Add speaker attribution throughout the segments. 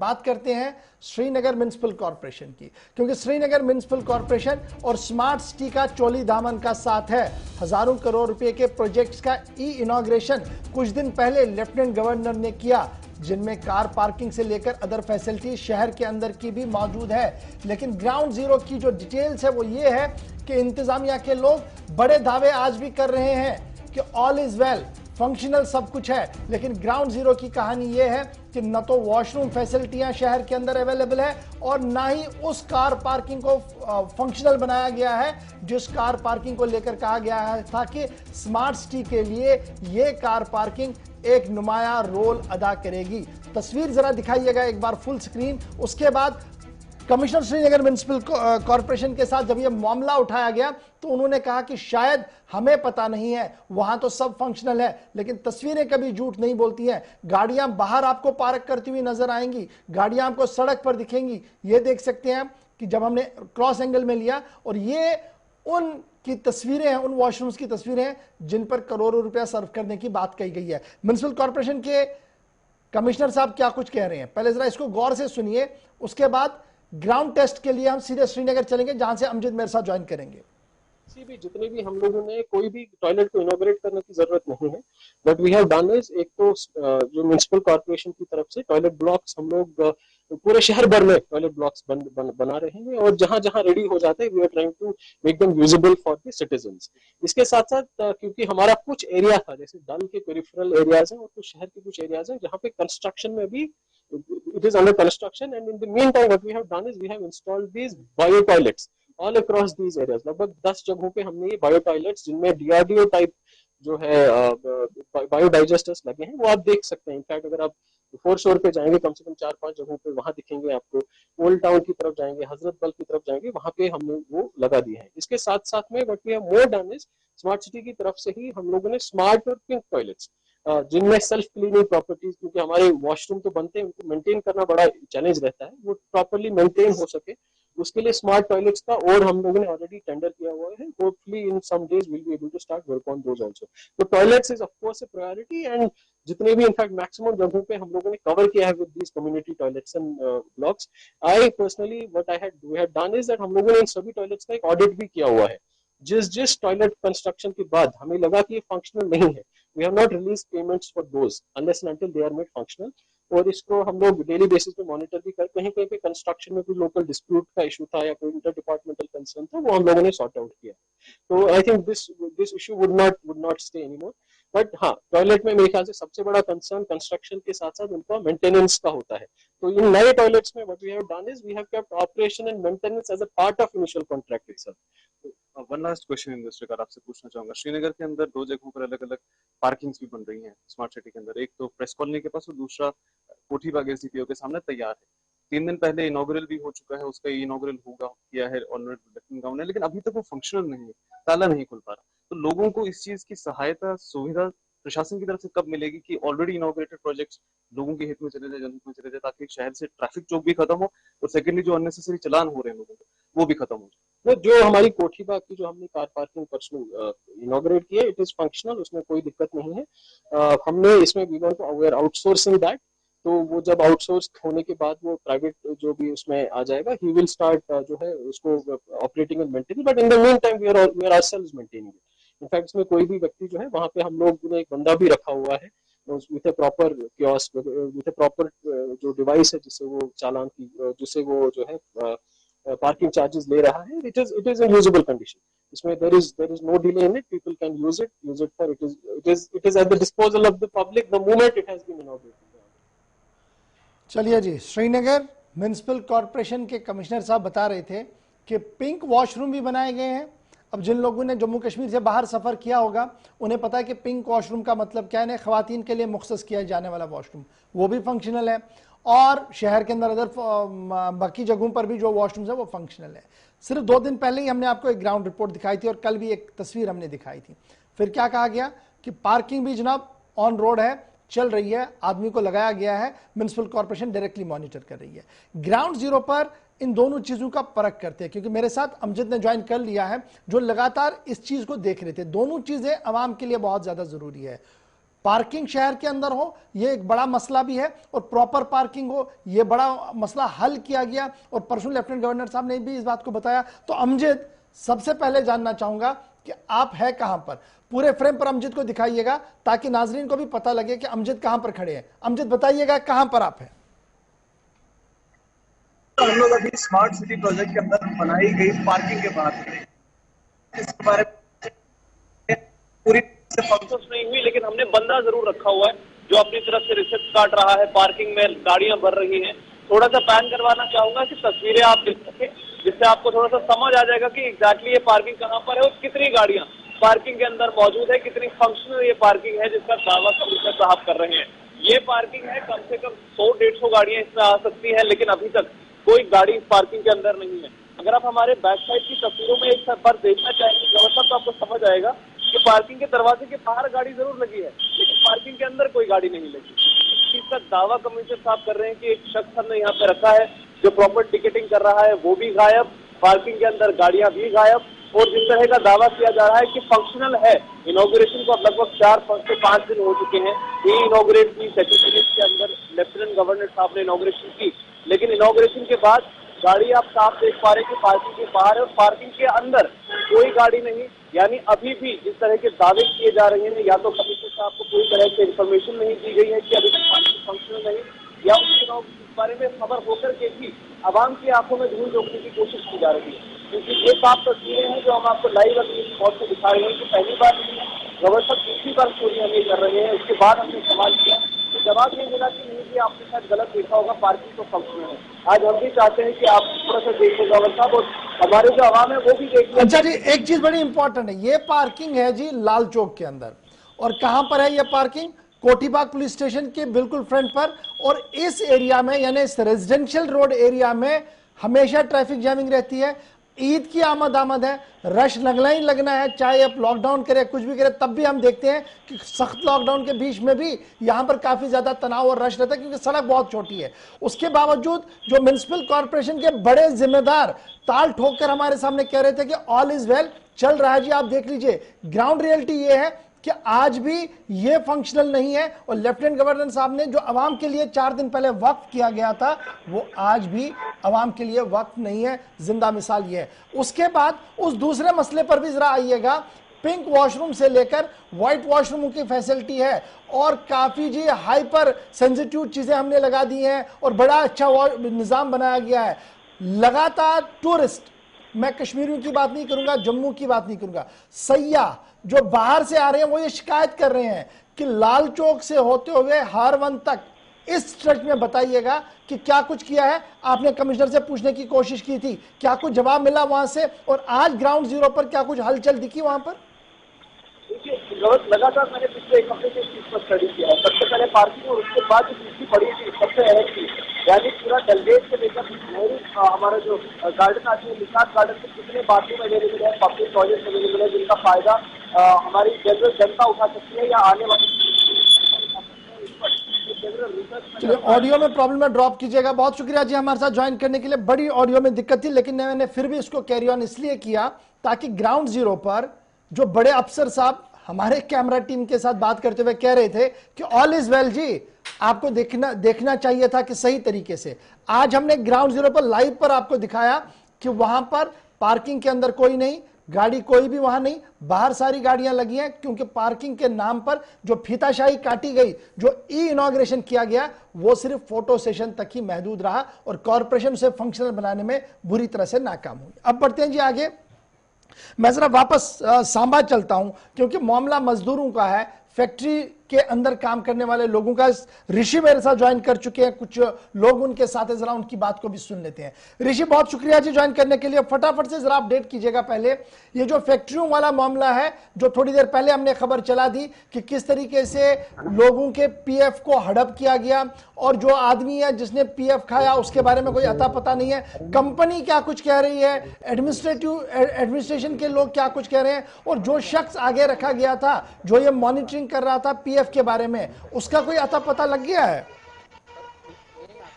Speaker 1: बात करते हैं श्रीनगर म्युनिसिपल कॉरपोरेशन की, क्योंकि श्रीनगर म्युनिसिपल कॉरपोरेशन और स्मार्ट सिटी का चोली दामन का साथ है। हजारों करोड़ रुपए के प्रोजेक्ट्स का इनॉग्रेशन कुछ दिन पहले लेफ्टिनेंट गवर्नर ने किया, जिनमें कार पार्किंग से लेकर अदर फैसिलिटी शहर के अंदर की भी मौजूद है। लेकिन ग्राउंड जीरो की जो डिटेल्स है वो ये है कि इंतजामिया के लोग बड़े दावे आज भी कर रहे हैं कि ऑल इज वेल, फंक्शनल सब कुछ है, लेकिन ग्राउंड जीरो की कहानी यह है कि न तो वॉशरूम फैसिलिटियां शहर के अंदर अवेलेबल है और ना ही उस कार पार्किंग को फंक्शनल बनाया गया है जिस कार पार्किंग को लेकर कहा गया है था कि स्मार्ट सिटी के लिए यह कार पार्किंग एक नुमाया रोल अदा करेगी। तस्वीर जरा दिखाइएगा एक बार फुल स्क्रीन। उसके बाद कमिश्नर श्रीनगर म्युनिसिपल कॉरपोरेशन के साथ जब यह मामला उठाया गया तो उन्होंने कहा कि शायद हमें पता नहीं है, वहां तो सब फंक्शनल है, लेकिन तस्वीरें कभी झूठ नहीं बोलती हैं। गाड़ियां बाहर आपको पार्क करती हुई नजर आएंगी, गाड़ियां आपको सड़क पर दिखेंगी। ये देख सकते हैं कि जब हमने क्रॉस एंगल में लिया, और ये उन की तस्वीरें हैं, उन वॉशरूम्स की तस्वीरें हैं जिन पर करोड़ों रुपया सर्व करने की बात कही गई है। म्युनिसिपल कॉरपोरेशन के कमिश्नर साहब क्या कुछ कह रहे हैं, पहले जरा इसको गौर से सुनिए, उसके बाद ग्राउंड टेस्ट के लिए हम सीधे श्रीनगर चलेंगे जहां से अमजद मेरे साथ ज्वाइन करेंगे।
Speaker 2: जितने भी हम लोगों ने कोई भी टॉयलेट को इनॉग्रेट करने की जरूरत नहीं है, but we have done is एक तो जो म्युनिसिपल कॉर्पोरेशन की तरफ से टॉयलेट ब्लॉक्स हम लोग पूरे शहर भर में टॉयलेट ब्लॉक्स बना रहे हैं, और जहां जहां रेडी हो जाते हैं we are trying to make them usable for the citizens. इसके साथ साथ क्योंकि हमारा कुछ एरिया था, जैसे डल के पेरिफेरल एरियाज हैं और कुछ शहर के कुछ एरियाज हैं जहां पे कंस्ट्रक्शन में भी it is under construction, and in the meantime what we have done is we have installed these bio toilets all across these areas। लगभग 10 जगहों पे हमने ये बायो टॉयलेट्स जिनमें डीआरडीओ टाइप जो है बायो डाइजेस्टर्स लगे हैं वो आप देख सकते हैं। इनफैक्ट अगर आप फोर शोर पे जाएंगे कम से कम 4-5 जगहों पे वहां दिखेंगे आपको। ओल्ड टाउन की तरफ जाएंगे, हजरत बल की तरफ जाएंगे, वहां पे हमने वो लगा दिए हैं। इसके साथ साथ में what we have more done is smart city की तरफ से ही हम लोगों ने स्मार्ट और पिंक टॉयलेट्स जिनमें सेल्फ क्लीनिंग प्रॉपर्टीज, क्योंकि हमारे वॉशरूम तो बनते हैं उनको मेंटेन करना बड़ा चैलेंज रहता है, वो प्रॉपर्ली मेंटेन हो सके उसके लिए स्मार्ट टॉयलेट्स का और हम लोगों ने ऑलरेडी टेंडर किया हुआ है। Hopefully in some days will be able to start work on those also. तो toilets is of course a priority, and जितने भी इनफैक्ट मैक्सिमम जगहों पे हम लोगों ने कवर किया है with these community toilets and blocks. I personally what we had done is that हम लोगों ने इन सभी टॉयलेट्स का एक ऑडिट भी किया हुआ है। जिस टॉयलेट कंस्ट्रक्शन के बाद हमें लगा कि ये फंक्शनल नहीं है, we have not released payments for those unless and until they are made functional। और इसको हम लोग डेली बेसिस पे मॉनिटर भी कर, कहीं कहीं पे कंस्ट्रक्शन में कोई लोकल डिस्प्यूट का इशू था या कोई इंटर डिपार्टमेंटल कंसर्न था, वो हम लोगों ने सॉर्ट आउट किया। तो I think this issue would not stay anymore. But हाँ, टॉयलेट में मेरे ख्याल से सबसे बड़ा कंसर्न कंस्ट्रक्शन के साथ साथ उनका मेंटेनेंस का होता है। तो इन नए टॉयलेट्स में what we have done is we have kept operation and maintenance as a part of initial contract itself.
Speaker 3: One last question in this regard आपसे पूछना चाहूंगा। श्रीनगर के अंदर 2 जगहों पर अलग अलग पार्किंग्स भी बन रही हैं स्मार्ट सिटी के अंदर, एक तो प्रेस कॉलोनी के पास और दूसरा कोठी बाग एसडीपीओ के सामने तैयार है। 3 दिन पहले इनॉग्रल भी हो चुका है, उसका इनॉग्रल होगा किया है ऑनरेबल गांव ने, लेकिन अभी तक वो फंक्शनल नहीं है, ताला नहीं खुल पा रहा। तो लोगों को इस चीज की सहायता सुविधा प्रशासन की तरफ से कब मिलेगी कि ऑलरेडी इनॉग्रेटेड प्रोजेक्ट्स लोगों के हित में चले जाए, जनहित में चले जाए, ताकि शहर से ट्रैफिक चौक भी खत्म हो और सेकेंडली जो अननेसेसरी चलान हो रहे हैं लोगों को वो भी खत्म हो जाए।
Speaker 2: वो जो हमारी कोठी बाग की जो हमने कार पार्किंग पर्सनल इनॉग्रेट की है, इट इज फंक्शनल, उसमें कोई दिक्कत नहीं है। हमने इसमें we want to aware outsourcing that, तो वो जब आउटसोर्स होने के बाद वो प्राइवेट जो भी उसमें आ जाएगा, ही विल स्टार्ट जो है उसको operating and maintaining, but in the mean time we are ourselves maintaining it. In fact इसमें कोई भी व्यक्ति जो है वहां पे हम लोग ने एक बंदा भी रखा हुआ है with A proper kiosk, with A proper जो डिवाइस है जिससे वो चालान की, जिससे वो जो है पार्किंग चार्जेस ले रहा है। It is a usable condition. इसमें there is no delay in it, people can use it for it is at the disposal of the public the moment it has been inaugurated।
Speaker 1: चलिए जी, Srinagar municipal corporation के commissioner साहब बता रहे थे कि pink washroom भी बनाए गए हैं। अब जिन लोगों ने जम्मू कश्मीर से बाहर सफ़र किया होगा उन्हें पता है कि पिंक वॉशरूम का मतलब क्या है। ख़वातीन के लिए मुख्तस किया जाने वाला वॉशरूम वो भी फंक्शनल है, और शहर के अंदर अदर बाकी जगहों पर भी जो वॉशरूम्स है वो फंक्शनल है। सिर्फ 2 दिन पहले ही हमने आपको एक ग्राउंड रिपोर्ट दिखाई थी और कल भी एक तस्वीर हमने दिखाई थी। फिर क्या कहा गया कि पार्किंग भी जनाब ऑन रोड है, चल रही है, आदमी को लगाया गया है, म्युनिसिपल कॉर्पोरेशन डायरेक्टली मॉनिटर कर रही है। ग्राउंड जीरो पर इन दोनों चीजों का परख करते हैं, क्योंकि मेरे साथ अमजद ने ज्वाइन कर लिया है जो लगातार इस चीज को देख रहे थे। दोनों चीजें आवाम के लिए बहुत ज्यादा जरूरी है। पार्किंग शहर के अंदर हो, ये एक बड़ा मसला भी है, और प्रॉपर पार्किंग हो, ये बड़ा मसला हल किया गया। और परसों लेफ्टिनेंट गवर्नर साहब ने भी इस बात को बताया। तो अमजद, सबसे पहले जानना चाहूंगा कि आप है कहां पर, पूरे फ्रेम पर अमजद को दिखाइएगा ताकि नाजरीन को भी पता लगे कि अमजद कहां पर खड़े हैं। अमजद बताइएगा कहां पर आप हैं।
Speaker 4: हम लोग अभी स्मार्ट सिटी प्रोजेक्ट के अंदर बनाई गई पार्किंग के बात करें, इसके बारे में पूरी से फंक्शंस नहीं हुई, लेकिन हमने बंदा जरूर रखा हुआ है जो अपनी तरफ से रिसिप्ट काट रहा है, पार्किंग में गाड़ियां भर रही हैं। थोड़ा सा पैन करवाना चाहूंगा कि तस्वीरें आप देख सके, जिससे आपको थोड़ा सा समझ आ जाएगा कि एग्जैक्टली ये पार्किंग कहाँ पर है और कितनी गाड़ियां पार्किंग के अंदर मौजूद है, कितनी फंक्शनल ये पार्किंग है जिसका दावा कमिश्नर साहब कर रहे हैं। ये पार्किंग है, कम से कम 100-150 गाड़ियां इसमें आ सकती है, लेकिन अभी तक कोई गाड़ी इस पार्किंग के अंदर नहीं है। अगर आप हमारे बैक साइड की तस्वीरों में एक बार देखना चाहेंगे व्यवस्था, तो आपको समझ आएगा कि पार्किंग के दरवाजे के बाहर गाड़ी जरूर लगी है, लेकिन पार्किंग के अंदर कोई गाड़ी नहीं लगी। इस चीज का दावा कमिश्नर साहब कर रहे हैं कि एक शख्स हमने यहाँ पे रखा है जो प्रॉपर टिकटिंग कर रहा है, वो भी गायब, पार्किंग के अंदर गाड़ियां भी गायब। और जिस तरह का दावा किया जा रहा है कि फंक्शनल है, इनॉग्रेशन को अब लगभग 4 से 5 दिन हो चुके हैं। ये इनॉग्रेट की सेक्रेटरीट के अंदर लेफ्टिनेंट गवर्नर साहब ने इनॉग्रेशन की, लेकिन इनॉग्रेशन के बाद गाड़ी आप साफ देख पा रहे हैं कि पार्किंग के बाहर है और पार्किंग के अंदर कोई गाड़ी नहीं। यानी अभी भी जिस तरह के दावे किए जा रहे हैं, या तो कमिश्नर साहब को पूरी तरह से इन्फॉर्मेशन नहीं दी गई है कि अभी तक पार्किंग फंक्शनल नहीं, या उस बारे में खबर होकर के भी आवाम की आंखों में धूल झोंकने की कोशिश की जा रही है। क्योंकि ये साफ तस्वीरें हैं जो हम आपको लाइव अभी स्पॉट से दिखा रहे हैं कि पहली बार गवर्नर साहब दूसरी बार चोरी हम ये कर रहे हैं। उसके बाद हमने सवाल किया तो जवाब ये मिला कि नहीं, आपने शायद गलत देखा होगा, पार्किंग तो फंक्शनल है। आज हम भी चाहते हैं कि आप थोड़ा सा देखें गवर्नर साहब, और हमारे जो आवाम है वो भी देखें।
Speaker 1: अच्छा जी, एक चीज बड़ी इंपॉर्टेंट है, ये पार्किंग है जी लाल चौक के अंदर, और कहां पर है ये पार्किंग? कोठीबाग पुलिस स्टेशन के बिल्कुल फ्रंट पर। और इस एरिया में, यानी इस रेजिडेंशियल रोड एरिया में हमेशा ट्रैफिक जैमिंग रहती है। ईद की आमद है, रश लगना ही लगना है, चाहे आप लॉकडाउन करें कुछ भी करें, तब भी हम देखते हैं कि सख्त लॉकडाउन के बीच में भी यहाँ पर काफी ज्यादा तनाव और रश रहता है, क्योंकि सड़क बहुत छोटी है। उसके बावजूद जो म्युनिसिपल कॉर्पोरेशन के बड़े जिम्मेदार ताल ठोक कर हमारे सामने कह रहे थे कि ऑल इज वेल, चल रहा है जी। आप देख लीजिए, ग्राउंड रियलिटी ये है कि आज भी ये फंक्शनल नहीं है, और लेफ्टिनेंट गवर्नर साहब ने जो अवाम के लिए 4 दिन पहले वक्फ किया गया था, वो आज भी अवाम के लिए वक्फ नहीं है। जिंदा मिसाल ये है। उसके बाद उस दूसरे मसले पर भी जरा आइएगा। पिंक वॉशरूम से लेकर व्हाइट वॉशरूम की फैसिलिटी है, और काफी जी हाइपर सेंसिटिव चीजें हमने लगा दी हैं, और बड़ा अच्छा निजाम बनाया गया है। लगातार टूरिस्ट, मैं कश्मीरियों की बात नहीं करूंगा, जम्मू की बात नहीं करूंगा, सयाह जो बाहर से आ रहे हैं वो ये शिकायत कर रहे हैं कि लाल चौक से होते हुए हारवन तक इस स्ट्रेच में बताइएगा कि क्या कुछ किया है। आपने कमिश्नर से पूछने की कोशिश की थी, क्या कुछ जवाब मिला वहां से? और आज ग्राउंड जीरो पर क्या कुछ हलचल दिखी वहां पर?
Speaker 4: लगातार मैंने पिछले 1 हफ्ते से इस चीज पर स्टडी किया है। सबसे पहले पार्किंग, और उसके बाद जो दूसरी बड़ी थी सबसे अहम थी, यानी पूरा डलगेट से लेकर नेहरू हमारा जो गार्डन आती है, निशात गार्डन से कितने बाथरूम अवेलेबल है, पब्लिक टॉयलेट अवेलेबल है, जिनका फायदा हमारी जनरल जनता उठा सकती है, या आने वाली।
Speaker 1: चलिए, ऑडियो में प्रॉब्लम है, ड्रॉप कीजिएगा। बहुत शुक्रिया जी हमारे साथ ज्वाइन करने के लिए। बड़ी ऑडियो में दिक्कत थी, लेकिन मैंने फिर भी इसको कैरी ऑन इसलिए किया ताकि ग्राउंड जीरो पर जो बड़े अफसर साहब हमारे कैमरा टीम के साथ बात करते हुए कह रहे थे कि ऑल इज वेल जी, आपको देखना चाहिए था कि सही तरीके से। आज हमने ग्राउंड जीरो पर लाइव पर आपको दिखाया कि वहां पर पार्किंग के अंदर कोई नहीं, गाड़ी कोई भी वहां नहीं, बाहर सारी गाड़ियां लगी हैं, क्योंकि पार्किंग के नाम पर जो फीताशाही काटी गई, जो ई इनॉग्रेशन किया गया, वो सिर्फ फोटो सेशन तक ही महदूद रहा, और कॉर्पोरेशन से फंक्शनल बनाने में बुरी तरह से नाकाम हुई। अब बढ़ते हैं जी आगे। मैं जरा वापस सांबा चलता हूं, क्योंकि मामला मजदूरों का है, फैक्ट्री के अंदर काम करने वाले लोगों का। ऋषि मेरे साथ ज्वाइन कर चुके हैं, कुछ लोग उनके साथ है, जरा उनकी बात को भी सुन लेते हैं। ऋषि, बहुत शुक्रिया जी ज्वाइन करने के लिए। फटाफट से जरा अपडेट कीजिएगा। पहले ये जो फैक्ट्रियों वाला मामला है, जो थोड़ी देर पहले हमने खबर चला दी कि किस तरीके से लोगों के पीएफ को हड़प किया गया, और जो आदमी है जिसने पीएफ खाया उसके बारे में कोई अता पता नहीं है। कंपनी क्या कुछ कह रही है, एडमिनिस्ट्रेशन के लोग क्या कुछ कह रहे हैं, और जो शख्स आगे रखा गया था जो ये मॉनिटरिंग कर रहा था पीएफ के बारे में, उसका कोई अता पता लग गया है?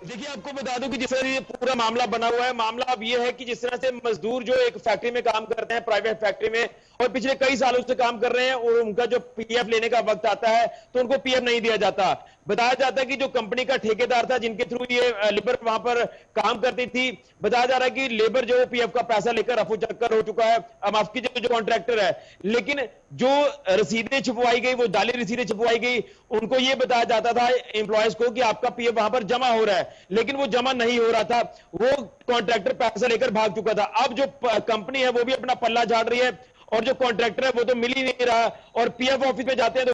Speaker 5: देखिए, आपको बता दूं कि जिस तरह ये पूरा मामला बना हुआ है, मामला अब ये है कि जिस तरह से मजदूर जो एक फैक्ट्री में काम करते हैं, प्राइवेट फैक्ट्री में, और पिछले कई सालों से काम कर रहे हैं, और उनका जो पीएफ लेने का वक्त आता है तो उनको पीएफ नहीं दिया जाता। बताया जाता है कि जो कंपनी का ठेकेदार था जिनके थ्रू ये लेबर वहां पर काम करती थी, बताया जा रहा है कि लेबर जो पीएफ का पैसा लेकर रफू चक्कर हो चुका है, माफ कीजिए, जो कॉन्ट्रैक्टर है। लेकिन जो रसीदें छुपवाई गई, वो जाली रसीदें छुपवाई गई, उनको ये बताया जाता था एम्प्लॉयज को कि आपका पीएफ वहां पर जमा हो रहा है, लेकिन वो जमा नहीं हो रहा था। वो कॉन्ट्रैक्टर पैसा लेकर भाग चुका था। अब जो कंपनी है वो भी अपना पल्ला झाड़ रही है, और जो कॉन्ट्रैक्टर है वो तो मिल ही नहीं रहा, और पीएफ ऑफिस में जाते हैं तो